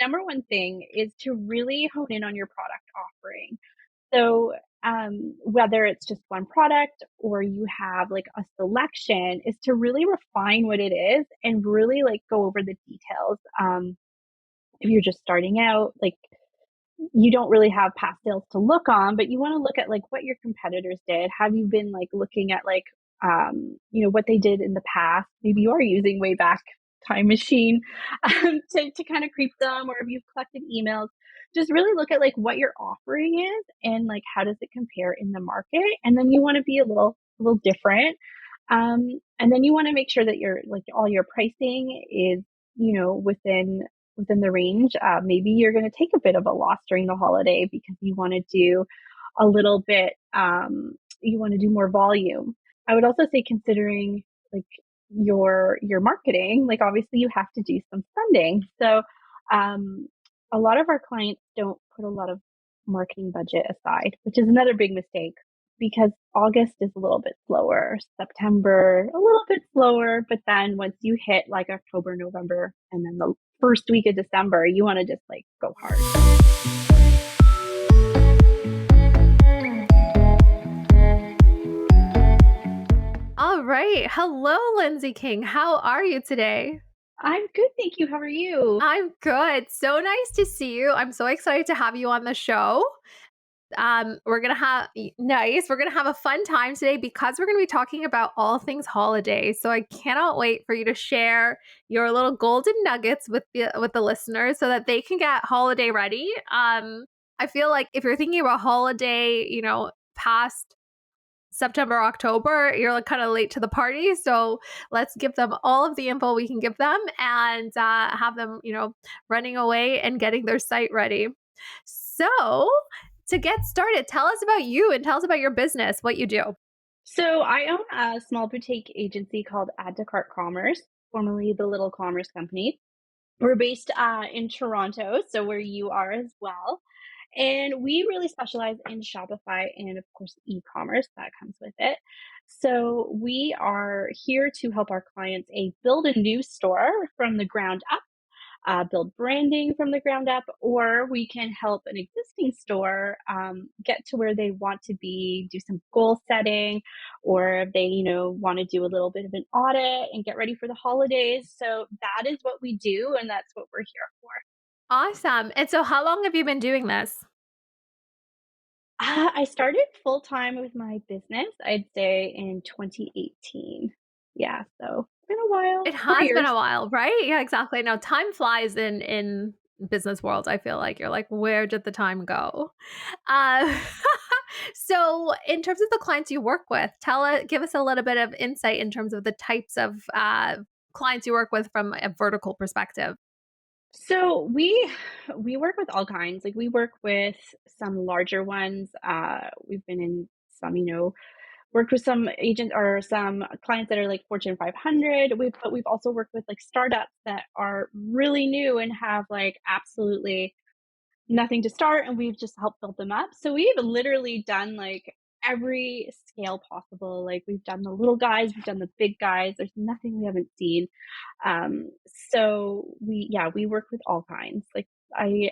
number one thing is to really hone in on your product offering. So, whether it's just one product or you have like a selection, is to really refine what it is and really like go over the details. If you're just starting out, like you don't really have past sales to look on, but you want to look at like what your competitors did. Have you been like looking at like, what they did in the past? Maybe you are using way back time machine to kind of creep them, or if you've collected emails, just really look at like what your offering is and like how does it compare in the market. And then you want to be a little different. And then you want to make sure that your like all your pricing is, within the range. Maybe you're going to take a bit of a loss during the holiday because you want to do a little bit, you want to do more volume. I would also say considering like your marketing, like obviously you have to do some spending. So um, a lot of our clients don't put a lot of marketing budget aside, which is another big mistake because August is a little bit slower, September a little bit slower, but then once you hit like October, November, and then the first week of December, you want to just like go hard. All right. Hello, Lindsay King. How are you today? I'm good, thank you. How are you? I'm good. So nice to see you. I'm so excited to have you on the show. We're gonna have nice. We're gonna have a fun time today because we're gonna be talking about all things holiday. So I cannot wait for you to share your little golden nuggets with the listeners so that they can get holiday ready. I feel like if you're thinking about holiday, past September, October, you're like kind of late to the party. So let's give them all of the info we can give them and have them, running away and getting their site ready. So to get started, tell us about you and tell us about your business, what you do. So I own a small boutique agency called Add to Cart Commerce, formerly the Little Commerce Company. We're based in Toronto, so where you are as well. And we really specialize in Shopify and, of course, e-commerce that comes with it. So we are here to help our clients build a new store from the ground up, build branding from the ground up, or we can help an existing store get to where they want to be, do some goal setting, or if they, want to do a little bit of an audit and get ready for the holidays. So that is what we do, and that's what we're here for. Awesome. And so how long have you been doing this? I started full time with my business, I'd say in 2018. Yeah, so it's been a while, It four has been a years. while, right? Yeah, exactly. Now time flies in business world. I feel like you're like, where did the time go? Uh, so, in terms of the clients you work with, give us a little bit of insight in terms of the types of clients you work with from a vertical perspective. So we work with all kinds. Like we work with some larger ones. We've been in some, worked with some agents or some clients that are like Fortune 500. But we've also worked with like startups that are really new and have like absolutely nothing to start, and we've just helped build them up. So we've literally done like every scale possible. Like we've done the little guys, we've done the big guys. There's nothing we haven't seen. Um, so we work with all kinds. Like I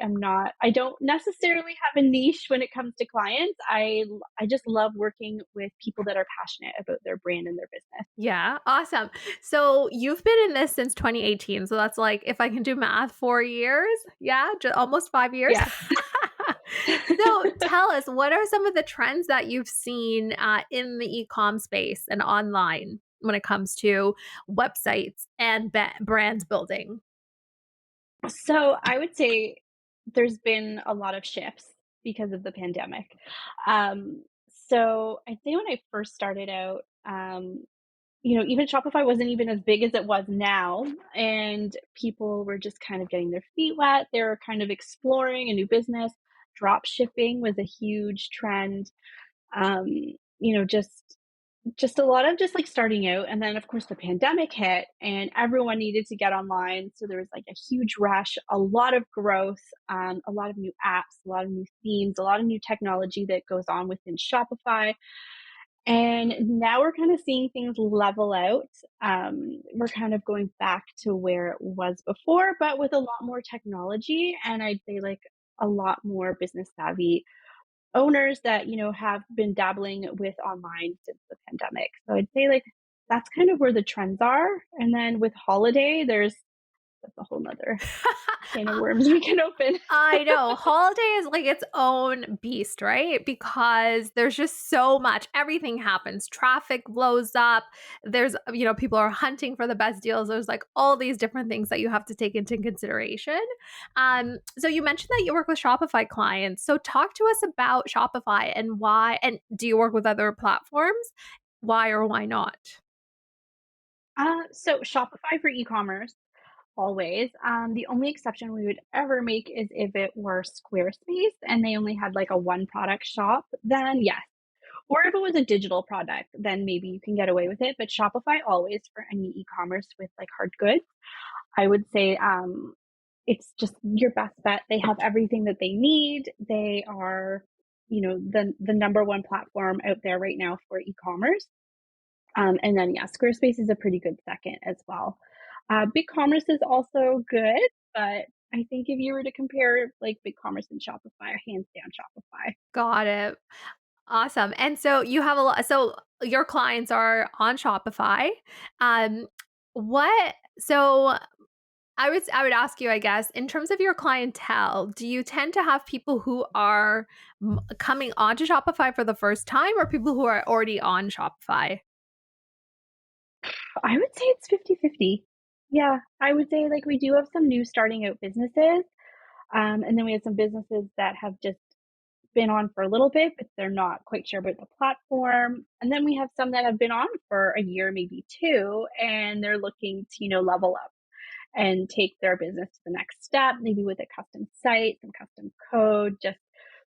don't necessarily have a niche when it comes to clients. I just love working with people that are passionate about their brand and their business. Yeah, awesome. So you've been in this since 2018. So that's like, if I can do math, 4 years. Yeah, almost 5 years. Yeah. So tell us, what are some of the trends that you've seen in the e-com space and online when it comes to websites and brand building? So I would say there's been a lot of shifts because of the pandemic. Um, so I'd say when I first started out, even Shopify wasn't even as big as it was now, and people were just kind of getting their feet wet. They were kind of exploring a new business. Drop shipping was a huge trend. Um, just a lot of just like starting out, and then of course the pandemic hit and everyone needed to get online, so there was like a huge rush, a lot of growth, a lot of new apps, a lot of new themes, a lot of new technology that goes on within Shopify. And now we're kind of seeing things level out. We're kind of going back to where it was before, but with a lot more technology, and I'd say like a lot more business savvy owners that, have been dabbling with online since the pandemic. So I'd say like that's kind of where the trends are. And then with holiday, that's a whole nother can of worms we can open. I know. Holiday is like its own beast, right? Because there's just so much. Everything happens. Traffic blows up. People are hunting for the best deals. There's like all these different things that you have to take into consideration. So you mentioned that you work with Shopify clients. So talk to us about Shopify and why, and do you work with other platforms? Why or why not? So Shopify for e-commerce, always. The only exception we would ever make is if it were Squarespace and they only had like a one product shop, then yes. Or if it was a digital product, then maybe you can get away with it. But Shopify always for any e-commerce with like hard goods, I would say it's just your best bet. They have everything that they need. They are, the number one platform out there right now for e-commerce. And then, yeah, Squarespace is a pretty good second as well. BigCommerce is also good, but I think if you were to compare like BigCommerce and Shopify, hands down Shopify. Got it. Awesome. And so you have a lot, so your clients are on Shopify. Um, what so I would ask you, I guess, in terms of your clientele, do you tend to have people who are coming onto Shopify for the first time or people who are already on Shopify? I would say it's 50-50. Yeah, I would say like we do have some new starting out businesses. And then we have some businesses that have just been on for a little bit, but they're not quite sure about the platform. And then we have some that have been on for a year, maybe two, and they're looking to, level up and take their business to the next step, maybe with a custom site, some custom code, just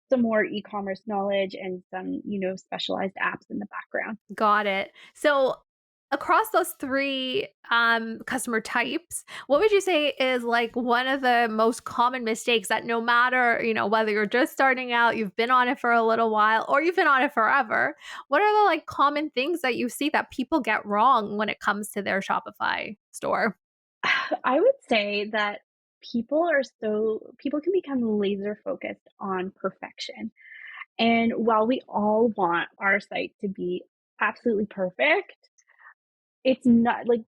some more e-commerce knowledge and some, specialized apps in the background. Got it. So across those three customer types, what would you say is like one of the most common mistakes that no matter, whether you're just starting out, you've been on it for a little while, or you've been on it forever, what are the like common things that you see that people get wrong when it comes to their Shopify store? I would say that people can become laser focused on perfection. And while we all want our site to be absolutely perfect, it's not like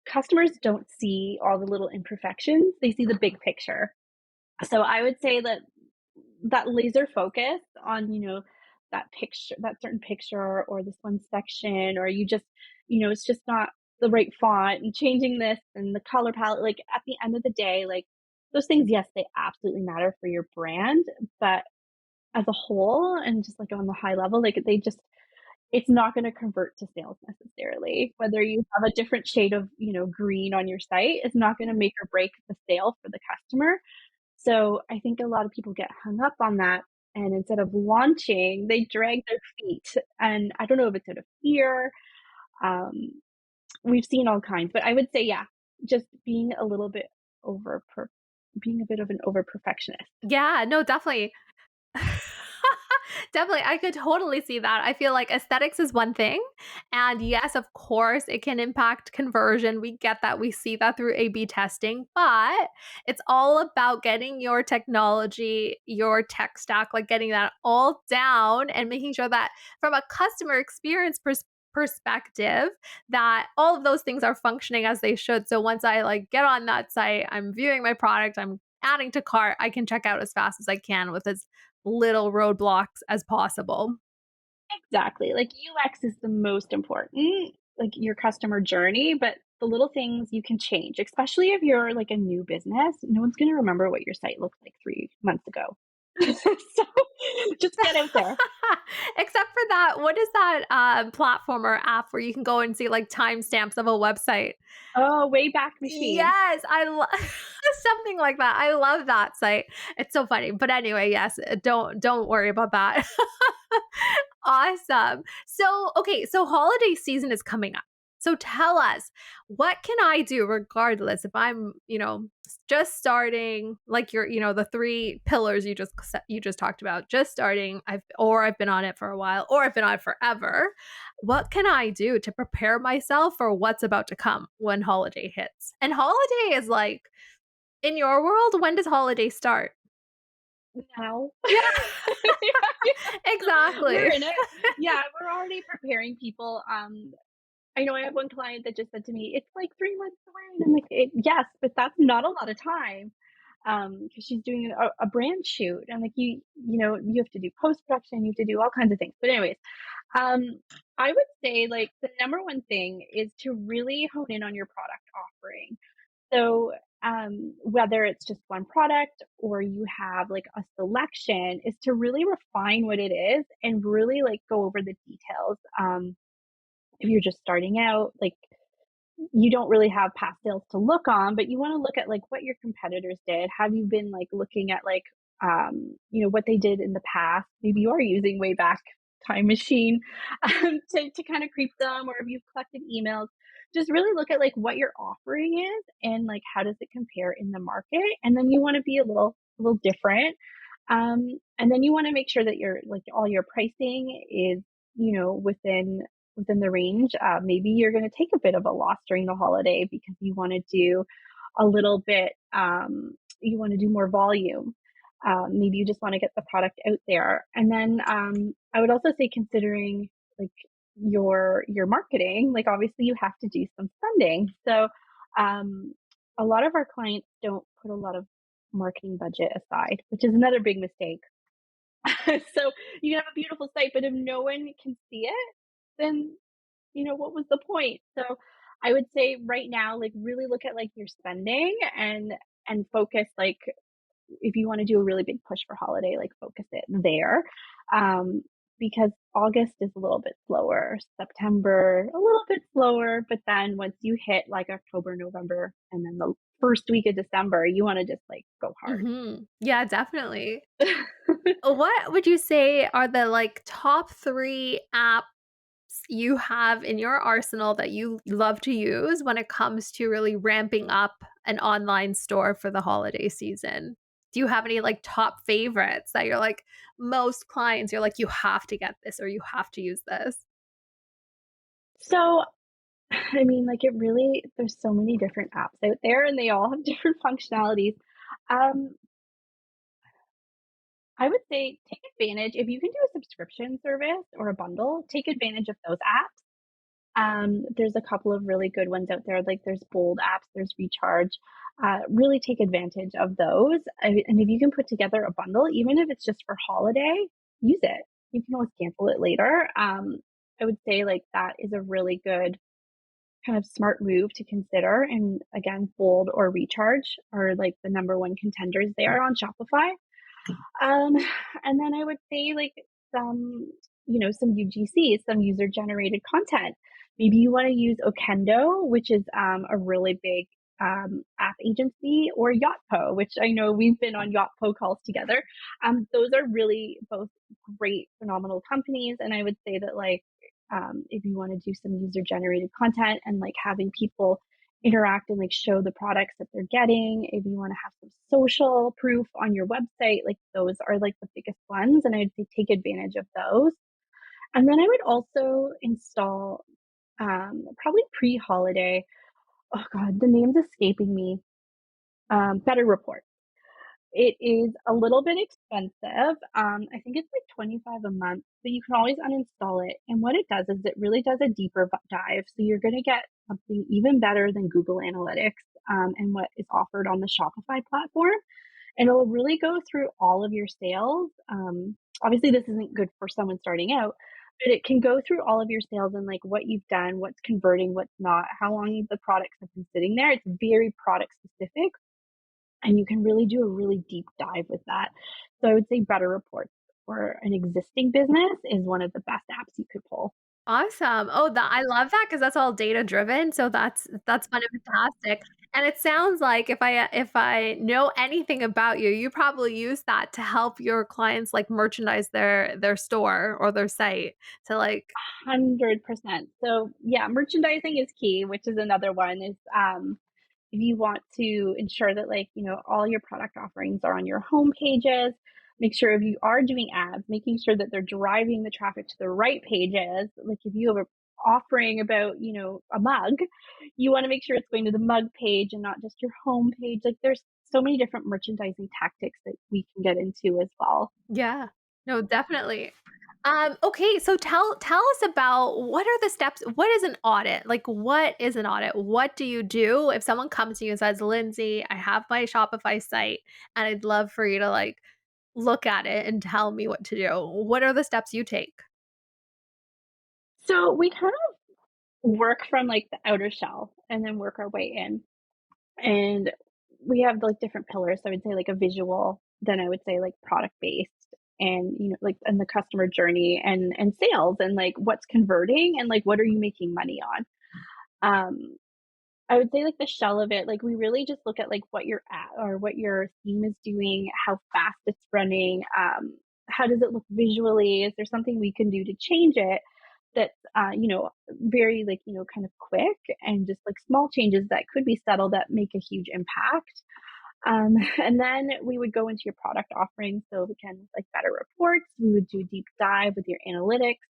customers don't see all the little imperfections, they see the big picture. So I would say that laser focus on, that picture, that certain picture or this one section, or you just, it's just not the right font and changing this and the color palette. Like at the end of the day, like those things, yes, they absolutely matter for your brand, but as a whole and just like on the high level, like it's not going to convert to sales necessarily. Whether you have a different shade of, green on your site is not going to make or break the sale for the customer. So I think a lot of people get hung up on that. And instead of launching, they drag their feet. And I don't know if it's out of fear. Um, we've seen all kinds, but I would say, yeah, just being a little bit being a bit of an over perfectionist. Yeah, no, definitely. Definitely, I could totally see that. I feel like aesthetics is one thing. And yes, of course, it can impact conversion. We get that. We see that through A B testing, but it's all about getting your technology, your tech stack, like getting that all down and making sure that from a customer experience perspective that all of those things are functioning as they should. So once I like get on that site, I'm viewing my product, I'm adding to cart, I can check out as fast as I can with as little roadblocks as possible. Exactly. Like UX is the most important, like your customer journey, but the little things you can change, especially if you're like a new business. No one's going to remember what your site looked like 3 months ago. So just get out there. Except for that, what is that platform or app where you can go and see like timestamps of a website? Oh, Wayback Machine. Yes, I love something like that. I love that site. It's so funny. But anyway, yes, don't worry about that. Awesome. So, okay, so holiday season is coming up. So tell us, what can I do regardless if I'm, just starting, like your, the 3 pillars you just talked about, just starting, I've been on it for a while, or I've been on it forever. What can I do to prepare myself for what's about to come when holiday hits? And holiday is like, in your world, when does holiday start? Now. Yeah, Yeah, we're exactly. in it. Yeah, we're already preparing people. I know I have one client that just said to me, "It's like 3 months away," and I'm like, Yes, but that's not a lot of time." Because she's doing a brand shoot, and, like, you have to do post-production, you have to do all kinds of things, but anyways, um, I would say, like, the number one thing is to really hone in on your product offering. So, whether it's just one product or you have like a selection, is to really refine what it is and really like go over the details. If you're just starting out, like you don't really have past sales to look on, but you want to look at like what your competitors did. Have you been like looking at like what they did in the past? Maybe you are using way back time machine to kind of creep them, or if you've collected emails, just really look at like what your offering is and like how does it compare in the market. And then you want to be a little different. And then you want to make sure that your like all your pricing is within the range. Maybe you're going to take a bit of a loss during the holiday because you want to do a little bit, you want to do more volume. Maybe you just want to get the product out there. And then I would also say considering like your marketing, like obviously you have to do some spending. So um, a lot of our clients don't put a lot of marketing budget aside, which is another big mistake. So you have a beautiful site, but if no one can see it, then what was the point? So I would say right now, like really look at like your spending and focus like if you want to do a really big push for holiday, like focus it there. Um, because August is a little bit slower, September a little bit slower, but then once you hit like October, November, and then the first week of December, you want to just like go hard. Yeah, definitely. What would you say are the, like, top 3 apps you have in your arsenal that you love to use when it comes to really ramping up an online store for the holiday season? Do you have any, like, top favorites that you're like, most clients, you're like, "You have to get this or you have to use this?" So, I mean, like it really, there's so many different apps out there and they all have different functionalities. Um, I would say take advantage if you can do a subscription service or a bundle, take advantage of those apps. There's a couple of really good ones out there, like there's Bold apps, there's Recharge. Really take advantage of those. And if you can put together a bundle, even if it's just for holiday, use it. You can always cancel it later. I would say like that is a really good kind of smart move to consider. And again, Bold or Recharge are like the number one contenders there on Shopify. Um, and then I would say like some, some UGC, some user generated content. Maybe you want to use Okendo, which is a really big app agency, or Yotpo, which I know we've been on Yotpo calls together. Those are really both great, phenomenal companies. And I would say that like if you want to do some user generated content and like having people interact and like show the products that they're getting. If you want to have some social proof on your website, like those are like the biggest ones. And I'd say take advantage of those. And then I would also install probably pre-holiday. Oh God, the name's escaping me. Better Report. It is a little bit expensive. I think it's like 25 a month, but you can always uninstall it. And what it does is it really does a deeper dive. So you're going to get something even better than Google Analytics and what is offered on the Shopify platform. And it'll really go through all of your sales. Obviously, this isn't good for someone starting out, but it can go through all of your sales and like what you've done, what's converting, what's not, how long the products have been sitting there. It's very product specific and you can really do a really deep dive with that. So I would say Better Reports for an existing business is one of the best apps you could pull. Awesome. Oh, that I love that because that's all data driven, so that's fantastic, and it sounds like if I know anything about you, you probably use that to help your clients, like, merchandise their store or their site to, like 100%. So yeah, merchandising is key, which is another one is if you want to ensure that like, all your product offerings are on your home pages, make sure if you are doing ads, making sure that they're driving the traffic to the right pages. Like if you have a offering about, a mug, you want to make sure it's going to the mug page and not just your home page. Like there's so many different merchandising tactics that we can get into as well. Yeah. No, definitely. Okay, so tell us about what are the steps? What is an audit? Like, what is an audit? What do you do if someone comes to you and says, "Lindsay, I have my Shopify site, and I'd love for you to like look at it and tell me what to do." What are the steps you take? So we kind of work from like the outer shell and then work our way in. And we have like different pillars. So I would say like a visual, then I would say like product based and like and the customer journey and sales and like what's converting and like what are you making money on. Um I would say like the shell of it, like we really just look at like what you're at or what your theme is doing, how fast it's running, how does it look visually? Is there something we can do to change it that's very like, kind of quick and just like small changes that could be subtle that make a huge impact. And then we would go into your product offering. So again, like better reports, we would do a deep dive with your analytics.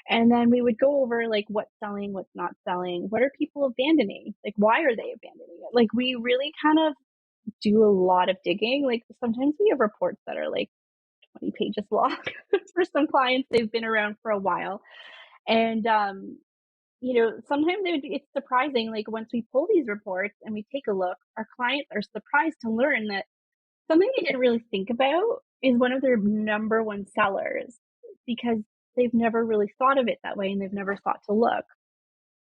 And then we would go over like what's selling, what's not selling, what are people abandoning? Like, why are they abandoning it? Like, we really kind of do a lot of digging. Like, sometimes we have reports that are like 20 pages long for some clients. They've been around for a while. And, sometimes it's surprising. Like, once we pull these reports and we take a look, our clients are surprised to learn that something they didn't really think about is one of their number one sellers because they've never really thought of it that way and they've never thought to look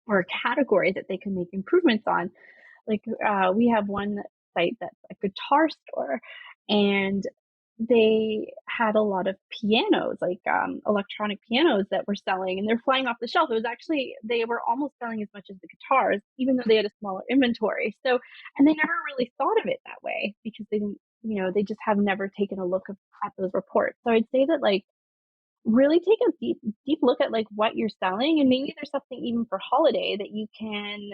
or a category that they can make improvements on. Like we have one site that's a guitar store and they had a lot of pianos, like electronic pianos that were selling and they're flying off the shelf. It was actually, they were almost selling as much as the guitars, even though they had a smaller inventory. So, and they never really thought of it that way because they didn't, they just have never taken a look at those reports. So I'd say that like really take a deep look at like what you're selling and maybe there's something even for holiday that you can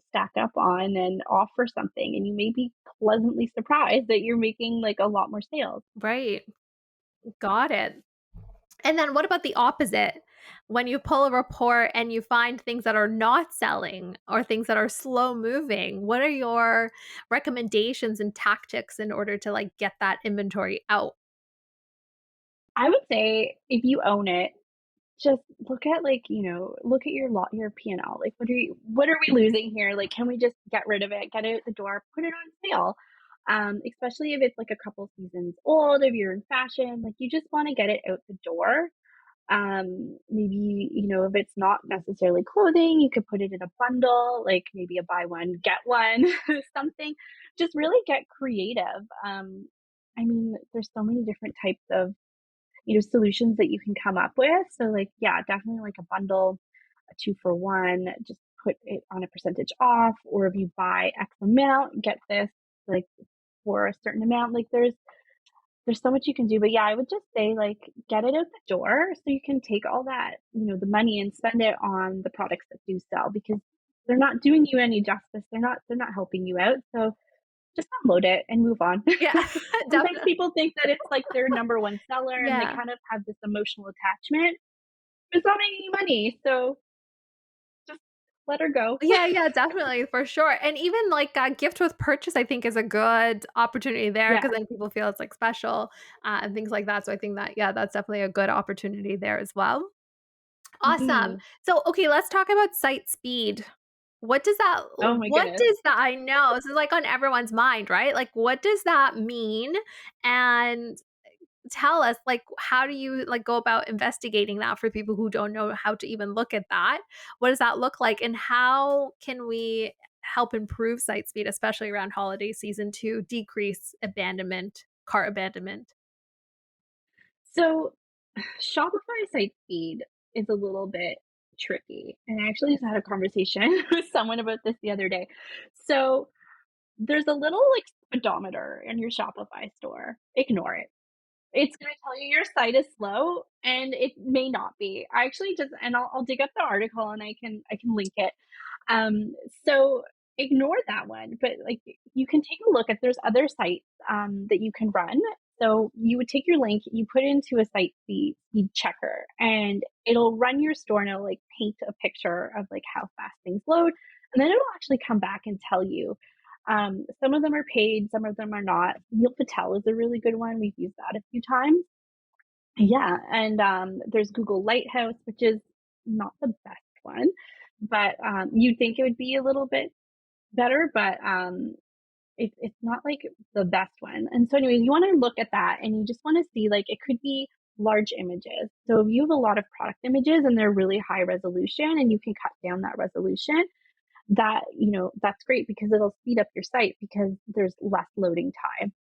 stack up on and offer something and you may be pleasantly surprised that you're making like a lot more sales. Right. Got it. And then what about the opposite? When you pull a report and you find things that are not selling or things that are slow moving, what are your recommendations and tactics in order to like get that inventory out? I would say if you own it, just look at like, look at your P&L. Like what are we losing here? Like can we just get rid of it, get it out the door, put it on sale? Especially if it's like a couple seasons old, if you're in fashion, like you just want to get it out the door. Maybe, if it's not necessarily clothing, you could put it in a bundle, like maybe a buy one, get one, something. Just really get creative. I mean, there's so many different types of solutions that you can come up with. So like, yeah, definitely like a bundle, a 2 for 1, just put it on a percentage off, or if you buy X amount, get this like for a certain amount. Like there's so much you can do. But yeah, I would just say like get it out the door so you can take all that, the money and spend it on the products that do sell because they're not doing you any justice. They're not helping you out. So just unload it and move on. Yeah, Sometimes definitely. people think that it's like their number one seller and they Yeah. kind of have this emotional attachment. It's not making you money, so just let her go. Yeah, yeah, definitely, for sure, and even, like, a gift with purchase, I think, is a good opportunity there Yeah. because then people feel it's, like, special, and things like that, so I think that yeah, that's definitely a good opportunity there as well. Awesome. Mhm. So, okay, let's talk about site speed. Oh my What goodness. does that I know, this is, like, on everyone's mind, right? Like, what does that mean? And tell us, like, how do you, like, go about investigating that for people who don't know how to even look at that? What does that look like, and how can we help improve site speed, especially around holiday season to decrease abandonment, cart abandonment? So Shopify site speed is a little bit tricky. And I actually just had a conversation with someone about this the other day. So there's a little like speedometer in your Shopify store. Ignore it. It's gonna tell you your site is slow, and it may not be. I actually just and I'll dig up the article and I can link it. Um, so ignore that one. But like you can take a look at there's other sites that you can run. So you would take your link, you put it into a site speed checker, and it'll run your store and it'll like paint a picture of like how fast things load, and then it'll actually come back and tell you. Some of them are paid, some of them are not. Neil Patel is a really good one. We've used that a few times. Yeah, and there's Google Lighthouse, which is not the best one, but you'd think it would be a little bit better, but it's not like the best one. And so, anyways, you want to look at that, and you just want to see like it could be large images. So if you have a lot of product images and they're really high resolution, and you can cut down that resolution, that that's great because it'll speed up your site because there's less loading time.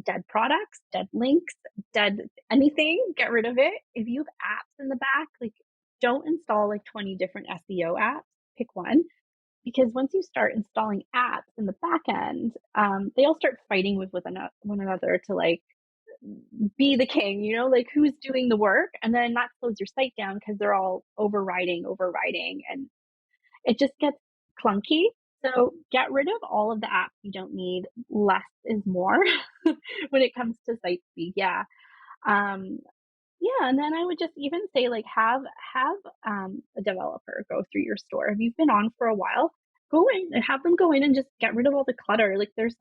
Dead products, dead links, dead anything, get rid of it. If you have apps in the back, like don't install like 20 different SEO apps. Pick one, because once you start installing apps in the back end, they all start fighting with one another to like be the king, like who's doing the work, and then that slows your site down because they're all overriding, and it just gets clunky. So get rid of all of the apps you don't need. Less is more when it comes to site speed. Yeah. Um, yeah, and then I would just even say like have a developer go through your store. If you've been on for a while, go in and have them go in and just get rid of all the clutter. Like there's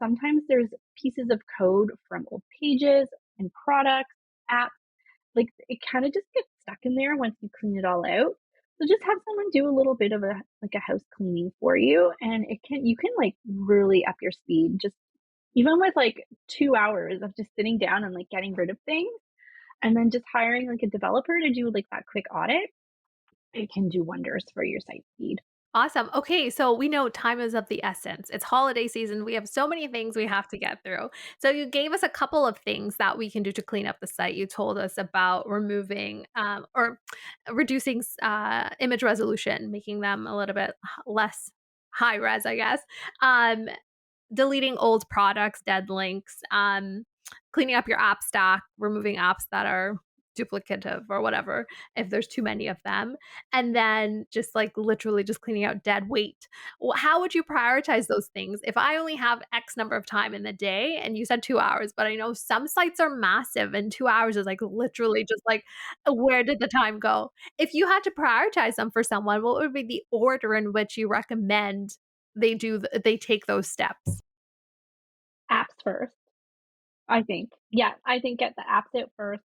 pieces of code from old pages and products, apps, like it kind of just gets stuck in there once you clean it all out. So just have someone do a little bit of a house cleaning for you, and you can like really up your speed just even with like 2 hours of just sitting down and like getting rid of things, and then just hiring like a developer to do like that quick audit. It can do wonders for your site speed. Awesome. Okay, so we know time is of the essence. It's holiday season. We have so many things we have to get through. So you gave us a couple of things that we can do to clean up the site. You told us about removing or reducing image resolution, making them a little bit less high res, I guess. Um, Deleting old products, dead links, cleaning up your app stack, removing apps that are duplicative or whatever if there's too many of them, and then just like literally just cleaning out dead weight. How would you prioritize those things? If I only have X number of time in the day, and you said 2 hours, but I know some sites are massive and 2 hours is like literally just like, where did the time go? If you had to prioritize them for someone, what would be the order in which you recommend they take those steps? Apps first, I think. Yeah, I think get the apps out first.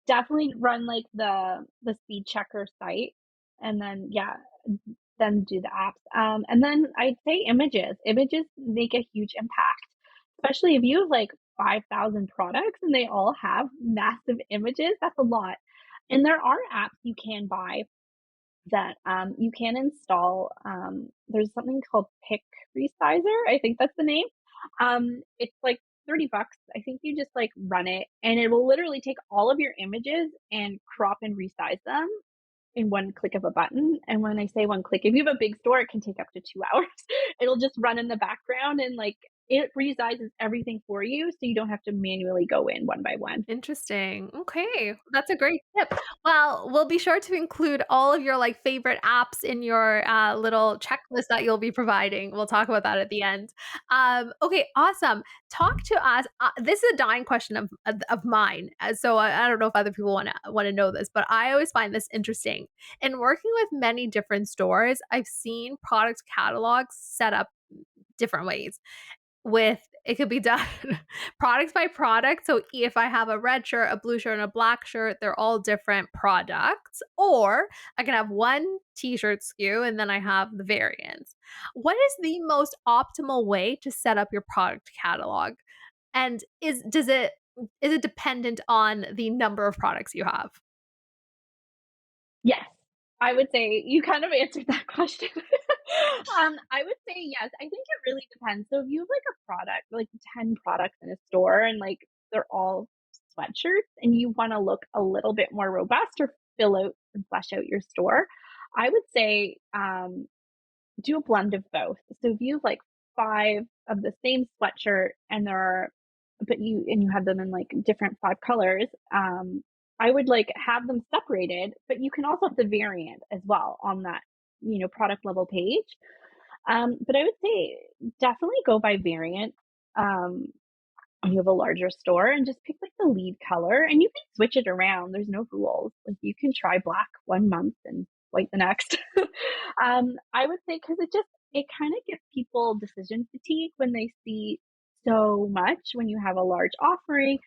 Definitely run like the speed checker site, and then yeah, then do the apps. And then I'd say images. Images make a huge impact, especially if you have like 5,000 products and they all have massive images. That's a lot. And there are apps you can buy that you can install. There's something called Pick Resizer. I think that's the name. It's like $30. I think you just like run it, and it will literally take all of your images and crop and resize them in one click of a button. And when I say one click, if you have a big store, it can take up to 2 hours. It'll just run in the background, and like it resizes everything for you so you don't have to manually go in one by one. Interesting. Okay, that's a great tip. Well, we'll be sure to include all of your, like, favorite apps in your, little checklist that you'll be providing. We'll talk about that at the end. Okay, awesome. Talk to us this is a dying question of mine, so I don't know if other people wanna know this, but I always find this interesting. In working with many different stores, I've seen product catalogs set up different ways. With it could be done product by product. So if I have a red shirt, a blue shirt, and a black shirt, they're all different products. Or I can have one t-shirt SKU and then I have the variants. What is the most optimal way to set up your product catalog? And is it dependent on the number of products you have? Yes, I would say you kind of answered that question. I would say yes. I think it really depends. So if you have like a product, like 10 products in a store, and like they're all sweatshirts, and you want to look a little bit more robust or fill out and flesh out your store, I would say do a blend of both. So if you have like five of the same sweatshirt, and you have them in like different five colors, I would like have them separated, but you can also have the variant as well on that, product level page. But I would say definitely go by variant. Um, when you have a larger store and just pick like the lead color and you can switch it around. There's no rules. Like you can try black 1 month and white the next. I would say because it kind of gives people decision fatigue when they see so much when you have a large offering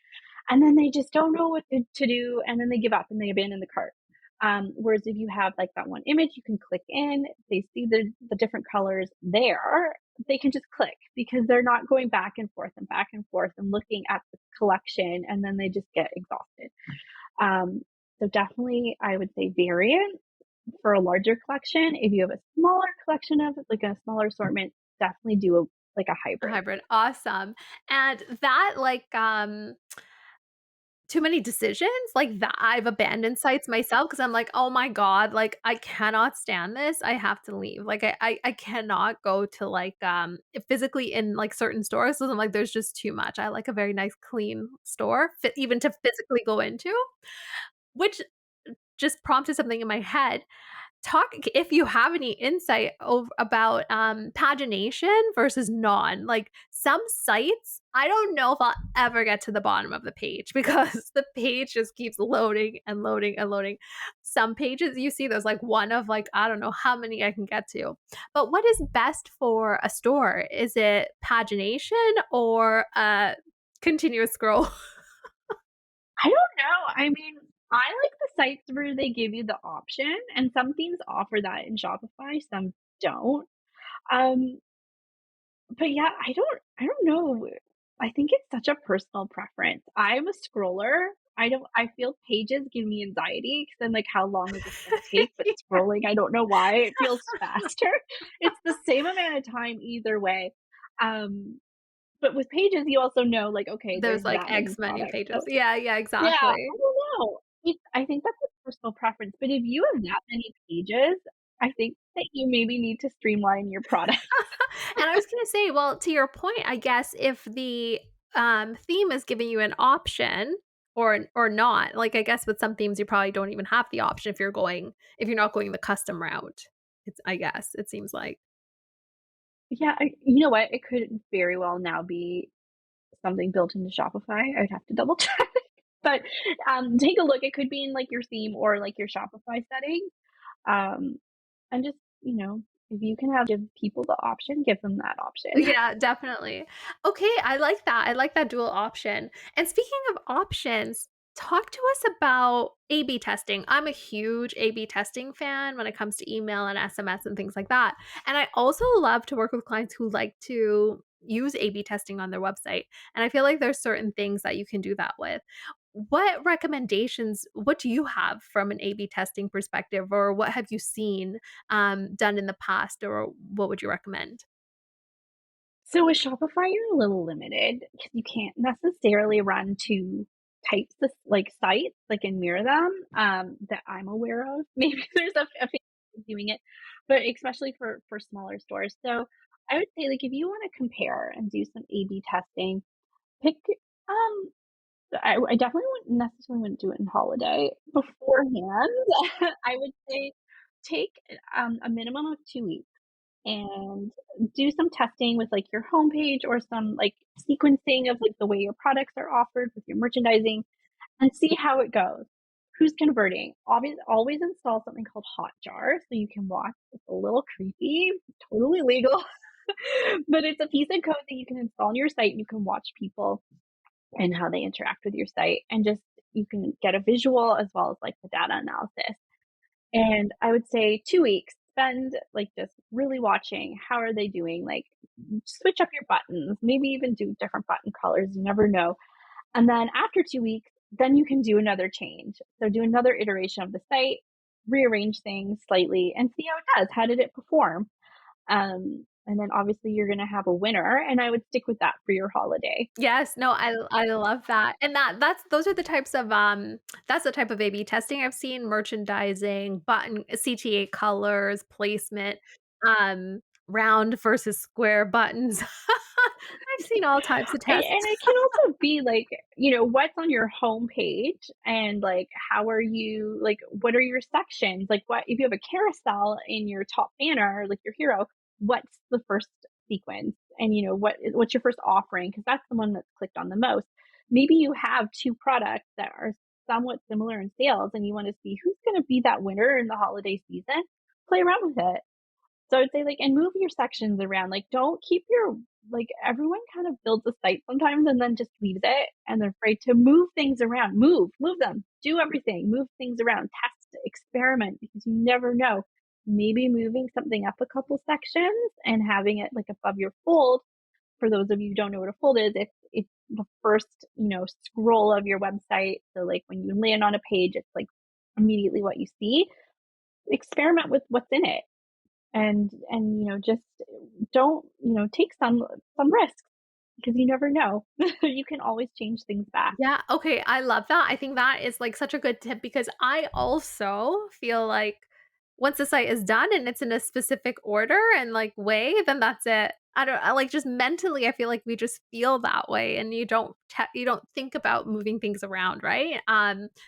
and then they just don't know what to do and then they give up and they abandon the cart. Whereas if you have like that one image, you can click in, they see the different colors there, they can just click because they're not going back and forth and looking at the collection and then they just get exhausted. Um, so definitely I would say variant for a larger collection. If you have a smaller collection of like a smaller assortment, definitely do like a A hybrid. hybrid, awesome. And that, like, too many decisions, like, that I've abandoned sites myself because 'cause I'm like, "Oh my god, like, I cannot stand this, I have to leave." Like, I cannot go to, like, physically in, like, certain stores 'cause I'm like, "There's just too much." I like a very nice clean store, even to physically go into, which just prompted something in my head. Talk if you have any insight about, pagination versus non. Like, some sites, I don't know if I'll ever get to the bottom of the page because the page just keeps loading and loading and loading. Some pages you see there's, like, one of, like, I don't know how many I can get to. But what is best for a store? Is it pagination or a continuous scroll? I don't know. I mean, I like the sites where they give you the option, and some themes offer that in Shopify, some don't. Um, but yeah, I don't know. I think it's such a personal preference. I'm a scroller. I feel pages give me anxiety because 'cause I'm like, "How long is this gonna take?" But scrolling, I don't know why, it feels faster. It's the same amount of time either way. Um, but with pages, you also know, like, okay, There's, there's like, that many X many products. So pages. Yeah, yeah, yeah, I exactly. don't know. I think that's a personal preference, but if you have that many pages, I think that you maybe need to streamline your product. And I was gonna say, well, to your point, I guess if the, theme is giving you an option or not, like, I guess with some themes, you probably don't even have the option if you're not going the custom route. It's I guess, it seems like. Yeah, you know what? It could very well now be something built into Shopify. I'd have to double check. But, take a look. It could be in, like, your theme or, like, your Shopify settings. Um, and just, if you can give people the option, give them that option. Yeah, definitely. Okay, I like that. I like that dual option. And speaking of options, talk to us about A/B testing. I'm a huge A/B testing fan when it comes to email and SMS and things like that. And I also love to work with clients who like to use A/B testing on their website. And I feel like there's certain things that you can do that with. What do you have from an A/B testing perspective, or what have you seen done in the past, or what would you recommend? So with Shopify, you're a little limited because you can't necessarily run 2 types of, like, sites, like, and mirror them, that I'm aware of. Maybe there's a few doing it, but especially for smaller stores. So I would say, like, if you wanna compare and do some A/B testing, pick, um I definitely wouldn't do it in holiday beforehand. I would say take, a minimum of 2 weeks and do some testing with like your homepage or some like sequencing of like the way your products are offered with your merchandising and see how it goes. Who's converting? Always install something called Hotjar so you can watch. It's a little creepy, totally legal, but it's a piece of code that you can install on your site. You can watch people and how they interact with your site and just you can get a visual as well as like the data analysis. And I would say 2 weeks, spend, like, just really watching how are they doing, like, switch up your buttons, maybe even do different button colors, you never know. And then after 2 weeks, then you can do another change. So do another iteration of the site, rearrange things slightly, and see how it does. How did it perform? And then obviously you're gonna have a winner, and I would stick with that for your holiday. Yes, no, I love that, and that's those are the types of, that's the type of A/B testing I've seen, merchandising, button CTA colors, placement, round versus square buttons. I've seen all types of tests. And it can also be like, what's on your homepage and like how are you like what are your sections? Like what if you have a carousel in your top banner, like your hero, what's the first sequence, and what's your first offering, because that's the one that's clicked on the most. Maybe you have two products that are somewhat similar in sales, and you want to see who's going to be that winner in the holiday season. Play around with it. So I'd say, like, and move your sections around. Like, don't keep your, like, everyone kind of builds a site sometimes and then just leaves it, and they're afraid to move things around. Move them, do everything, move things around, test, experiment, because you never know. Maybe moving something up a couple sections and having it like above your fold. For those of you who don't know what a fold is, it's the first, scroll of your website. So like when you land on a page, it's like immediately what you see. Experiment with what's in it, and just don't, take some risks, because you never know. You can always change things back. Yeah, okay, I love that. I think that is, like, such a good tip because I also feel like once the site is done and it's in a specific order and, like, way, then that's it. I like, just mentally, I feel like we just feel that way and you don't think about moving things around, right?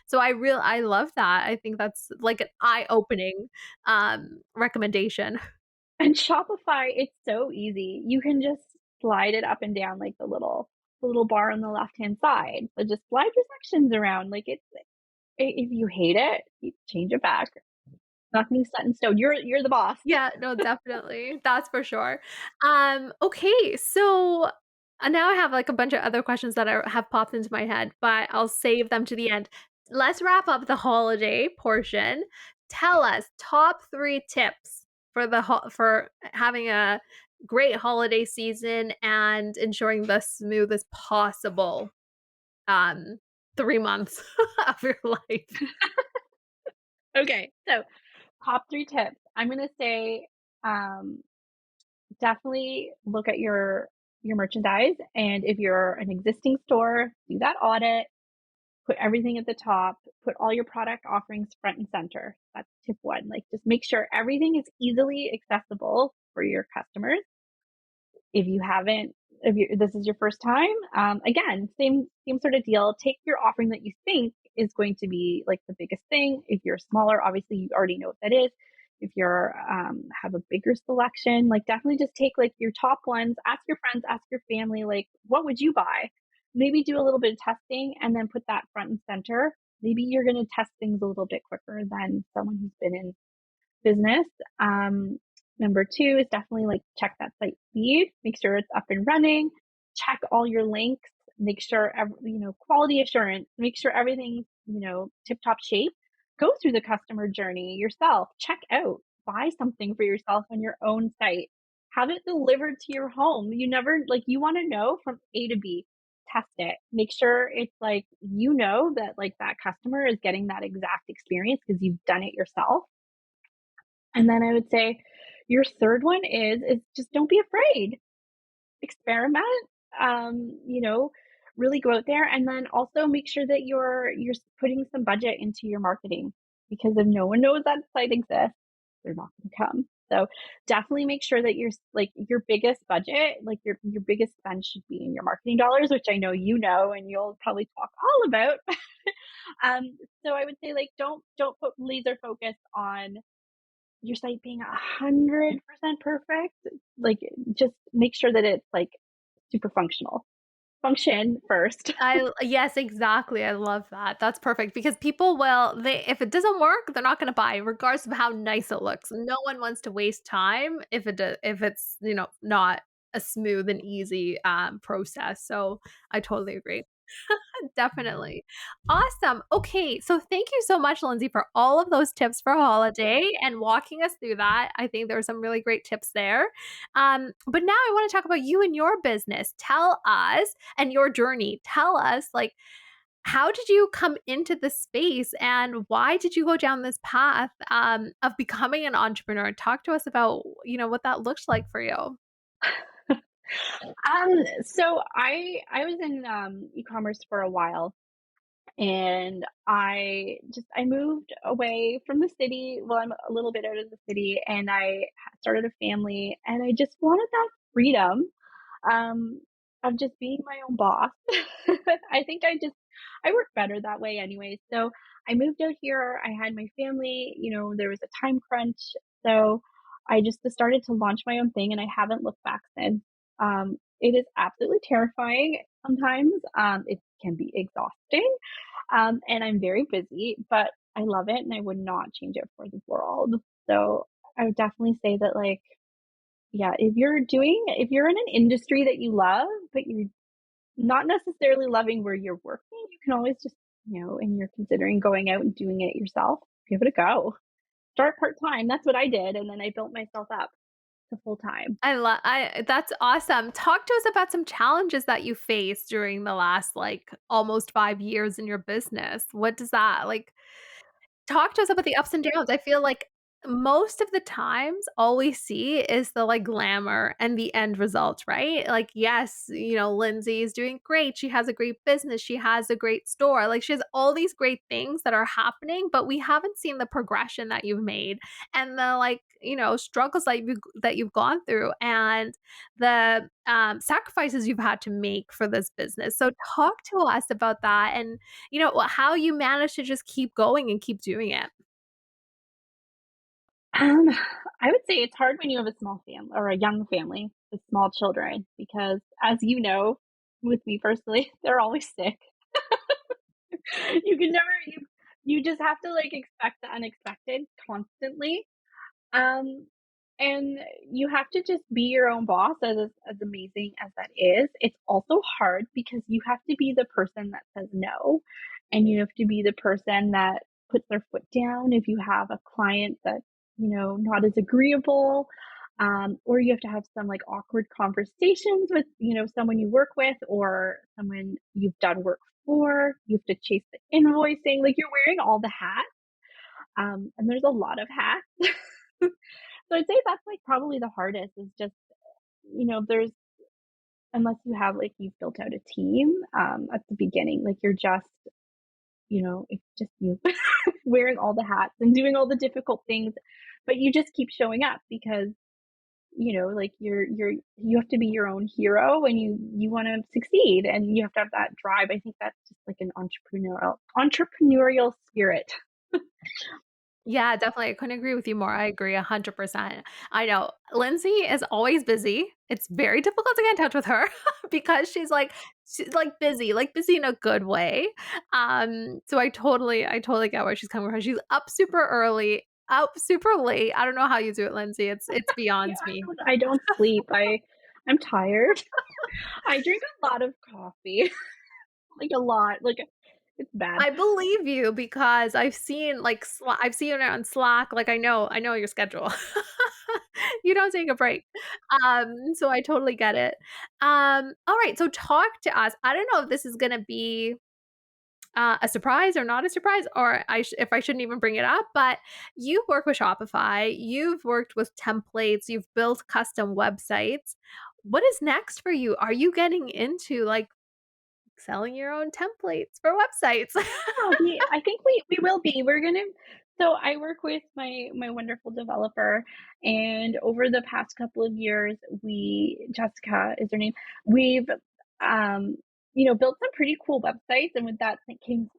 So I love that. I think that's, like, an eye-opening, recommendation. And Shopify, it's so easy. You can just slide it up and down, like the little bar on the left hand side. So just slide your sections around. Like, if you hate it, you change it back. Nothing's set in stone. You're the boss. Yeah, no, definitely. That's for sure. Okay, so now I have like a bunch of other questions that have popped into my head, but I'll save them to the end. Let's wrap up the holiday portion. Tell us top 3 tips for for having a great holiday season and ensuring the smoothest possible um 3 months of your life. Okay, so top 3 tips. I'm gonna say, um, definitely look at your merchandise, and if you're an existing store, do that audit. Put everything at the top, put all your product offerings front and center. That's tip 1. Like, just make sure everything is easily accessible for your customers. If you haven't, if you this is your first time, again, same sort of deal. Take your offering that you think is going to be like the biggest thing. If you're smaller, obviously you already know what that is. If you're have a bigger selection, like, definitely just take like your top ones. Ask your friends, ask your family, like, what would you buy? Maybe do a little bit of testing and then put that front and center. Maybe you're going to test things a little bit quicker than someone who's been in business. Number 2 is definitely, like, check that site speed, make sure it's up and running, check all your links, make sure quality assurance, make sure everything's, tip top shape. Go through the customer journey yourself, check out, buy something for yourself on your own site, have it delivered to your home. You never, like, you want to know from A to B. Test it. Make sure it's like, that, like, that customer is getting that exact experience because you've done it yourself. And then I would say your third one is just don't be afraid. Experiment. Really go out there, and then also make sure that you're putting some budget into your marketing, because if no one knows that site exists, they're not going to come. So definitely make sure that like, your biggest budget, like your biggest spend should be in your marketing dollars, which I know and you'll probably talk all about. So I would say, like, don't put laser focus on your site being 100% perfect. Like, just make sure that it's, like, super functional. Function first. Yes, exactly, I love that, that's perfect because people will they if it doesn't work, they're not gonna buy regardless of how nice it looks. No one wants to waste time if it's, not a smooth and easy, process, so I totally agree. Definitely. Awesome. Okay, so thank you so much, Lindsay, for all of those tips for holiday and walking us through that. I think there were some really great tips there. But now I want to talk about you and your business. Tell us and your journey. Tell us, like, how did you come into this space and why did you go down this path of becoming an entrepreneur? Talk to us about, what that looks like for you. So I was in e-commerce for a while, and I moved away from the city. Well, I'm a little bit out of the city, and I started a family, and I just wanted that freedom, um, of just being my own boss. I think I work better that way anyway. So I moved out here. I had my family. There was a time crunch, so I just started to launch my own thing and I haven't looked back since. It is absolutely terrifying sometimes. It can be exhausting. And I'm very busy, but I love it and I would not change it for the world. So I would definitely say that, like, yeah, if you're in an industry that you love, but you're not necessarily loving where you're working, you can always just, and you're considering going out and doing it yourself, give it a go. Start part time. That's what I did. And then I built myself up to full time. I that's awesome. Talk to us about some challenges that you faced during the last, like, almost 5 years in your business. What does that like, talk to us about the ups and downs. I feel like most of the times, all we see is the, like, glamour and the end result, right? Like, yes, Lindsay is doing great. She has a great business. She has a great store. Like, she has all these great things that are happening, but we haven't seen the progression that you've made and the, like, struggles that you've gone through and the, sacrifices you've had to make for this business. So talk to us about that and how you manage to just keep going and keep doing it. Um, I would say it's hard when you have a small family or a young family with small children because, as you know, with me personally, they're always sick. You can never you just have to, like, expect the unexpected constantly. Um, and you have to just be your own boss, as amazing as that is. It's also hard because you have to be the person that says no, and you have to be the person that puts their foot down if you have a client that, not as agreeable, or you have to have some, like, awkward conversations with, someone you work with or someone you've done work for. You have to chase the invoicing, like, you're wearing all the hats, and there's a lot of hats. So I'd say that's, like, probably the hardest is just, there's unless you have, like, you've built out a team, at the beginning, like, you're just, it's just you wearing all the hats and doing all the difficult things, but you just keep showing up because, like, you have to be your own hero and you wanna succeed and you have to have that drive. I think that's just like an entrepreneurial spirit. Yeah, definitely. I couldn't agree with you more. I agree 100%. I know Lindsay is always busy. It's very difficult to get in touch with her because she's like busy in a good way. So I totally get where she's coming from. She's up super early, up super late. I don't know how you do it, Lindsay. It's Yeah, beyond me. I don't sleep. I'm tired. I drink a lot of coffee, like, a lot, like, it's bad. I believe you because I've seen it on Slack, like, I know your schedule. You don't take a break. So I totally get it. Alright, so talk to us. I don't know if this is gonna be, a surprise or not a surprise, or if I shouldn't even bring it up, but you work with Shopify, you've worked with templates, you've built custom websites. What is next for you? Are you getting into, like, selling your own templates for websites? Yeah, I think we will be. We're gonna so I work with my wonderful developer, and over the past couple of years, we Jessica is her name. We've um, built some pretty cool websites, and with that came,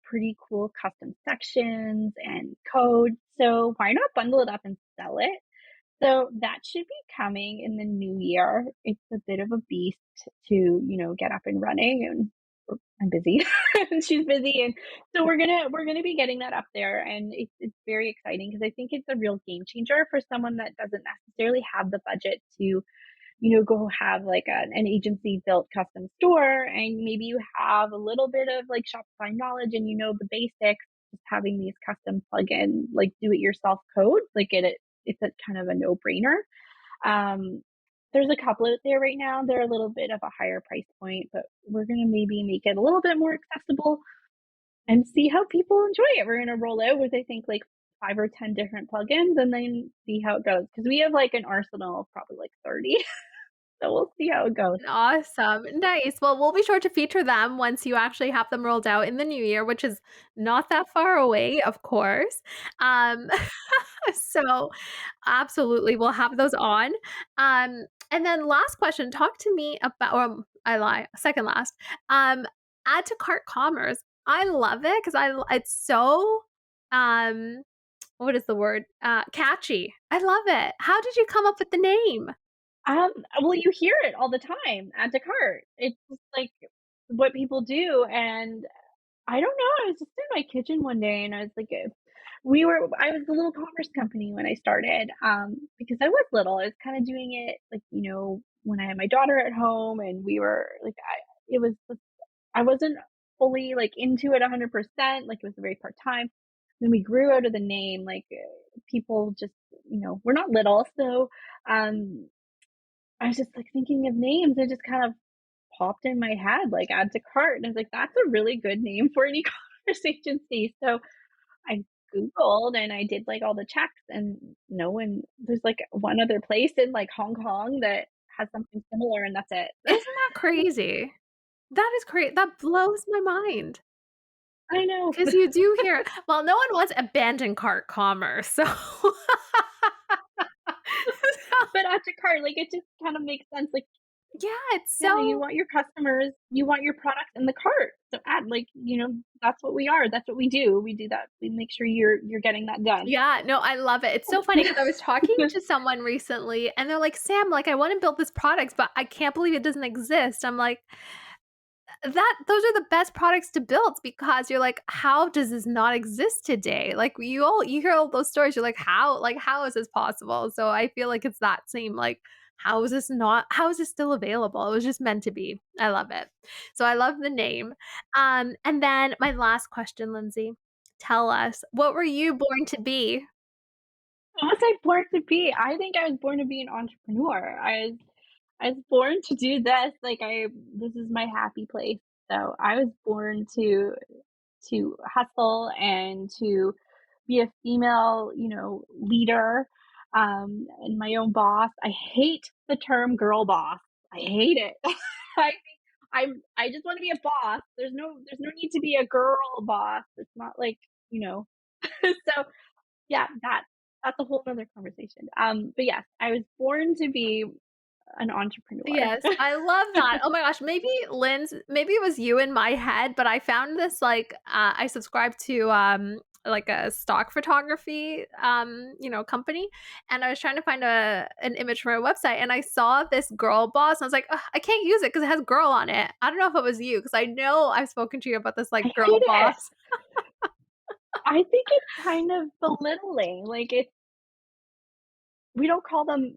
pretty cool custom sections and code. So why not bundle it up and sell it? So that should be coming in the new year. It's a bit of a beast to, get up and running and I'm busy and she's busy and so we're gonna be getting that up there and it's very exciting because I think it's a real game changer for someone that doesn't necessarily have the budget to, go have like an agency built custom store and maybe you have a little bit of like Shopify knowledge and you know the basics, just having these custom plugin, like do it yourself code, like it's a kind of a no brainer. Um, there's a couple out there right now. They're a little bit of a higher price point, but we're gonna maybe make it a little bit more accessible and see how people enjoy it. We're gonna roll out with I think like 5 or 10 different plugins and then see how it goes. Because we have like an arsenal of probably like 30. So we'll see how it goes. Awesome. Nice. Well, we'll be sure to feature them once you actually have them rolled out in the new year, which is not that far away, of course. Um, so absolutely, we'll have those on. And then last question, talk to me about, I lie, second last. Add to cart commerce. I love it because it's so, um, what is the word? Catchy. I love it. How did you come up with the name? Well, you hear it all the time, add to cart. It's just like what people do, and I don't know, I was just in my kitchen one day and I was like, I was a little commerce company when I started, because I was little. I was kinda doing it, like, when I had my daughter at home and we were like, it was just I wasn't fully, like, into it 100%, like, it was very part-time. Then we grew out of the name, like, people just, we're not little, so, um, I was just, like, thinking of names. It just kind of popped in my head, like, add to cart, and I was like, "That's a really good name for an e-commerce agency." So I Googled and I did, like, all the checks, and no one there's, like, one other place in, like, Hong Kong that has something similar, and that's it. Isn't that crazy? That is great. That blows my mind. I know. 'Cause you do hear well, no one wants abandoned cart commerce, so But add to cart, like, it just kind of makes sense, like, yeah, it's yeah, you so want your customers you want your products in the cart, so add, like, that's what we are, that's what we do. We do that. We make sure you're getting that done. yeah, no, I love it. It's so funny because I was talking to someone recently, and they're like, "Sam, like, I wanna build this product, but I can't believe it doesn't exist." I'm like, that those are the best products to build because you're like, "How does this not exist today?" Like, you hear all those stories, you're like, how is this possible?" So I feel like it's that same, like, how is this still available? It was just meant to be. I love it. So I love the name. And then my last question, Lindsay, tell us, what were you born to be? What was I born to be? I think I was born to be an entrepreneur. I was born to do this, like, this is my happy place. So, I was born to hustle and to be a female, leader, and my own boss. I hate the term girl boss. I hate it. I think I just wanna be a boss. There's no need to be a girl boss. It's not like, you know so yeah, that's a whole other conversation. But yes, I was born to be an entrepreneur. Yes, I love that. Oh my gosh, maybe it was you in my head, but I found this like I subscribe to like a stock photography company, and I was trying to find an image for a website and I saw this girl boss and I was like, "Ugh, I can't use it because it has girl on it." I don't know if it was you because I know I've spoken to you about this I like girl hate it. boss. I think it's kind of belittling. Like we don't call them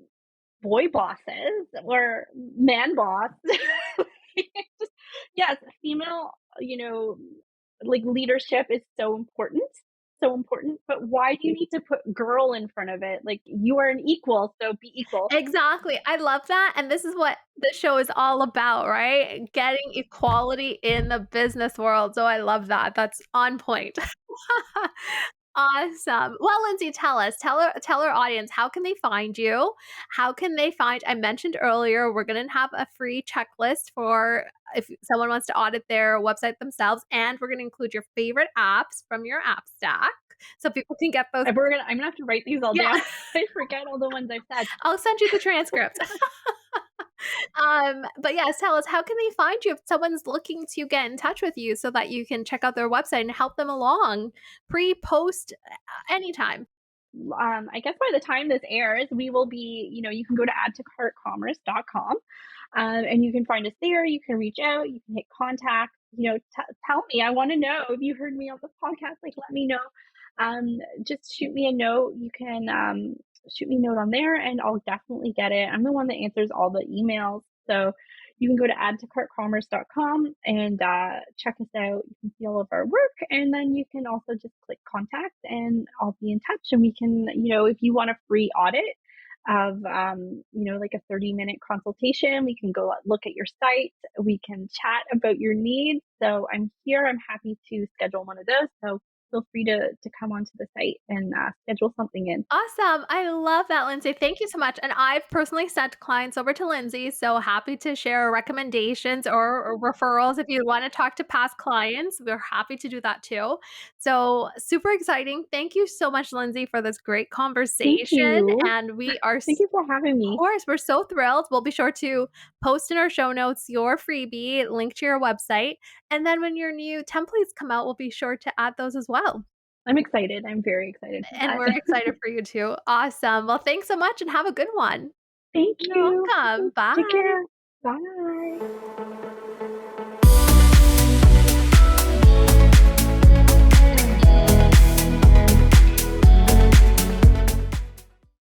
boy bosses or man boss. It's just, yes, female, like leadership is so important. But why do you need to put girl in front of it? Like you are an equal, so be equal. Exactly. I love that, and this is what the show is all about, right? Getting equality in the business world, so I love that. That's on point. Awesome. Well, Lindsay, tell our audience, how can they find you? How can they find I mentioned earlier, we're gonna have a free checklist for if someone wants to audit their website themselves, and we're gonna include your favorite apps from your app stack, so people can get those. I'm gonna have to write these all Yeah, down. I forget all the ones I've said. I'll send you the transcript. But yes, tell us, how can they find you if someone's looking to get in touch with you so that you can check out their website and help them along pre, post, anytime? I guess by the time this airs, we will be, you can go to addtocartcommerce.com, and you can find us there. You can reach out, you can hit contact, tell me. I want to know if you heard me on the podcast, like, let me know. Just shoot me a note. You can shoot me a note on there, and I'll definitely get it. I'm the one that answers all the emails. So you can go to addtocartcommerce.com and check us out. You can see all of our work, and then you can also just click contact, and I'll be in touch. And we can, if you want a free audit of, like a 30-minute consultation, we can go look at your site. We can chat about your needs. So I'm here. I'm happy to schedule one of those. So feel free to come onto the site and schedule something in. Awesome. I love that, Lindsay. Thank you so much. And I've personally sent clients over to Lindsay, so happy to share recommendations or referrals if you want to talk to past clients. We're happy to do that too. So super exciting. Thank you so much, Lindsay, for this great Thank conversation. you. And we are Thank you for having of me. course, we're so thrilled. We'll be sure to post in our show notes your freebie, link to your website. And then when your new templates come out, we'll be sure to add those as well. I'm excited. I'm very excited for And that. we're excited for you too. Awesome. Well, thanks so much and have a good one. Thank You're you. welcome. Take Bye. care. Bye.